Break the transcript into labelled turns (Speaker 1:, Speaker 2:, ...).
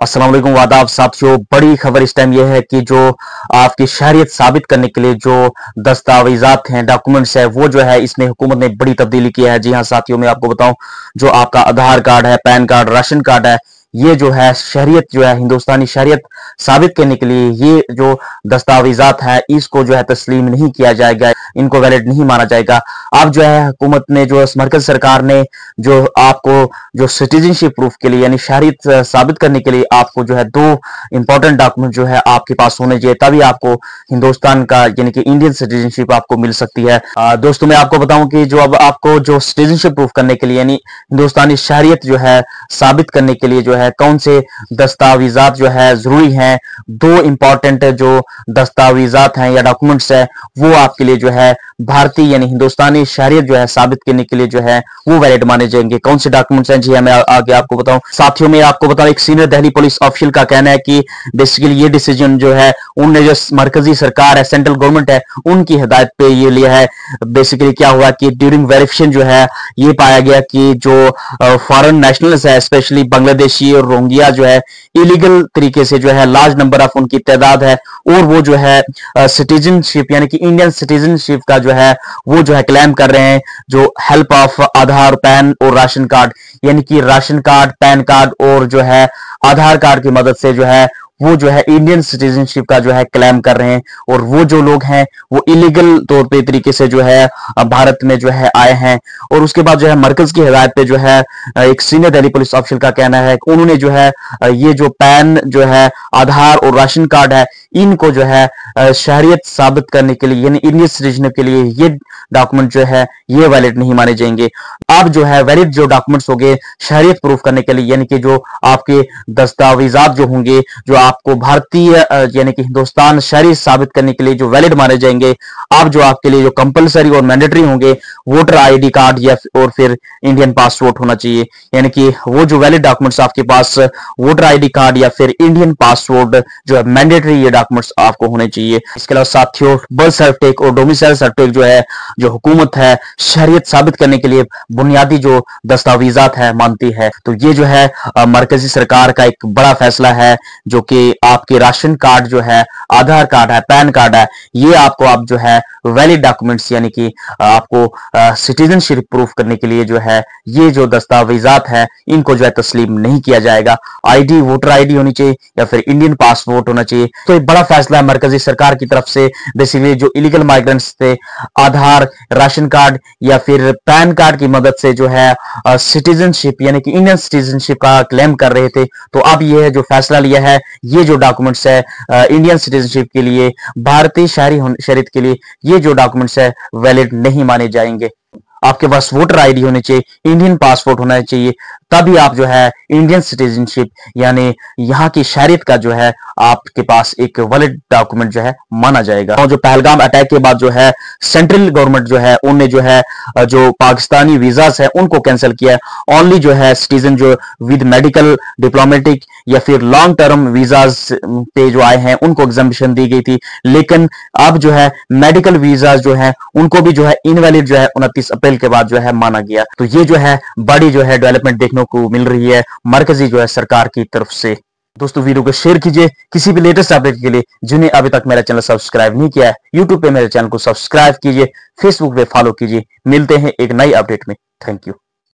Speaker 1: अस्सलाम वालेकुम, वादाब साथियों। बड़ी खबर इस टाइम यह है कि जो आपकी शहरियत साबित करने के लिए जो दस्तावेजात हैं, डॉक्यूमेंट्स है, वो जो है इसमें हुकूमत ने बड़ी तब्दीली की है। जी हाँ साथियों, मैं आपको बताऊं, जो आपका आधार कार्ड है, पैन कार्ड, राशन कार्ड है, ये जो है शहरियत जो है हिंदुस्तानी शहरियत साबित करने के लिए ये जो दस्तावेजात है इसको जो है तस्लीम नहीं किया जाएगा, इनको वैलिड नहीं माना जाएगा। अब जो है हुकूमत ने जो मरकज सरकार ने जो आपको जो सिटीजनशिप प्रूफ के लिए यानी शहरियत साबित करने के लिए आपको जो है दो इंपॉर्टेंट डॉक्यूमेंट जो है आपके पास होने चाहिए, तभी आपको हिंदुस्तान का यानी कि इंडियन सिटीजनशिप आपको मिल सकती है। दोस्तों मैं आपको बताऊं कि जो अब आपको जो सिटीजनशिप प्रूफ करने के लिए यानी हिंदुस्तानी शहरियत जो है साबित करने के लिए जो है कौन से दस्तावेजात जो है जरूरी हैं, दो इंपॉर्टेंट जो दस्तावेजात हैं या डॉक्यूमेंट्स है वो आपके लिए जो है भारतीय यानी हिंदुस्तानी शहरियत जो है साबित करने के लिए जो है वो वैलिड माने जाएंगे। कौन से डॉक्यूमेंट्स हैं, जी हाँ मैं आगे आपको बताऊं। साथियों में आपको बताऊं, एक सीनियर दिल्ली पुलिस ऑफिशियल का कहना है कि बेसिकली ये डिसीजन जो है उनने जो मरकजी सरकार है, सेंट्रल गवर्नमेंट है, उनकी हिदायत पे ये लिया है। बेसिकली क्या हुआ कि ड्यूरिंग वेरिफिकेशन जो है ये पाया गया कि जो फॉरेन नेशनल्स है, स्पेशली बांग्लादेशी और रोहिंग्या जो है इलीगल तरीके से जो है लार्ज नंबर ऑफ उनकी तादाद है और वो जो है सिटीजनशिप यानी कि इंडियन सिटीजनशिप का जो है वो जो है क्लेम कर रहे हैं, जो हेल्प ऑफ आधार, पैन और राशन कार्ड यानी कि राशन कार्ड, पैन कार्ड और जो है आधार कार्ड की मदद से जो है वो जो है इंडियन सिटीजनशिप का जो है क्लेम कर रहे हैं। और वो जो लोग हैं वो इलीगल तौर पे तरीके से जो है भारत में जो है आए हैं। और उसके बाद जो है मरकज की हिदायत पे जो है एक सीनियर दिल्ली पुलिस ऑफिसर का कहना है कि उन्होंने जो है ये जो पैन जो है, आधार और राशन कार्ड है, इनको जो है शहरियत साबित करने के लिए यानी इंडियन सिटीजनशिप के लिए ये डॉक्यूमेंट जो है ये वैलिड नहीं माने जाएंगे। अब जो है वैलिड जो डॉक्यूमेंट्स होंगे शहरियत प्रूफ करने के लिए यानी कि जो आपके दस्तावेजात जो होंगे जो आपको भारतीय यानी कि हिंदुस्तान शहरी साबित करने के लिए जो वैलिड माने जाएंगे, अब जो आपके लिए जो कंपलसरी और मैंडेटरी होंगे वोटर आईडी कार्ड या और फिर इंडियन पासपोर्ट होना चाहिए। यानी कि वो जो वैलिड डॉक्यूमेंट्स आपके पास वोटर आईडी कार्ड या फिर इंडियन पासपोर्ट जो है मैंडेटरी ये डॉक्यूमेंट्स आपको होने चाहिए। इसके अलावा साथियों बर्थ सर्टिफिकेट और डोमिसाइल सर्टिफिकेट जो है जो हुकूमत है शहरियत साबित करने के लिए बुनियादी जो दस्तावेजात है मानती है। तो ये जो है मरकजी सरकार का एक बड़ा फैसला है जो कि आपके राशन कार्ड जो है, आधार कार्ड है, पैन कार्ड है, ये आपको आप जो है वैलिड डॉक्यूमेंट्स यानी कि आपको सिटीजनशिप प्रूफ करने के लिए जो है ये जो दस्तावेजात है इनको जो है तस्लीम नहीं किया जाएगा। आईडी वोटर आईडी होनी चाहिए या फिर इंडियन पासपोर्ट होना चाहिए। तो एक बड़ा फैसला है मरकजी सरकार की तरफ से। बेसिकली जो इलीगल माइग्रेंट्स थे आधार, राशन कार्ड या फिर पैन कार्ड की मदद से जो है सिटीजनशिप यानी कि इंडियन सिटीजनशिप का क्लेम कर रहे थे, तो अब यह जो फैसला लिया है ये जो डॉक्यूमेंट्स है इंडियन सिटीजनशिप के लिए, भारतीय शहरियत के लिए ये जो डॉक्यूमेंट्स है वैलिड नहीं माने जाएंगे। आपके पास वोटर आईडी होनी चाहिए, इंडियन पासपोर्ट होना चाहिए, तभी आप जो है इंडियन सिटीजनशिप यानी यहाँ की शहरियत का जो है आपके पास एक वैलिड डॉक्यूमेंट जो है माना जाएगा। और जो पहलगाम अटैक के बाद जो है सेंट्रल गवर्नमेंट जो है उनने जो है जो पाकिस्तानी वीजास है उनको कैंसिल किया है। ओनली जो है सिटीजन जो विद मेडिकल, डिप्लोमेटिक या फिर लॉन्ग टर्म वीजास पे जो आए हैं उनको एग्जामिशन दी गई थी, लेकिन अब जो है मेडिकल वीजास जो है उनको भी जो है इनवैलिड जो है 29 अप्रैल के बाद जो है माना गया। तो ये जो है बड़ी जो है डेवलपमेंट देखने को मिल रही है मरकजी जो है सरकार की तरफ से। दोस्तों वीडियो को शेयर कीजिए किसी भी लेटेस्ट अपडेट के लिए। जिन्हें अभी तक मेरा चैनल सब्सक्राइब नहीं किया है, यूट्यूब पे मेरे चैनल को सब्सक्राइब कीजिए, फेसबुक पे फॉलो कीजिए। मिलते हैं एक नई अपडेट में। Thank you.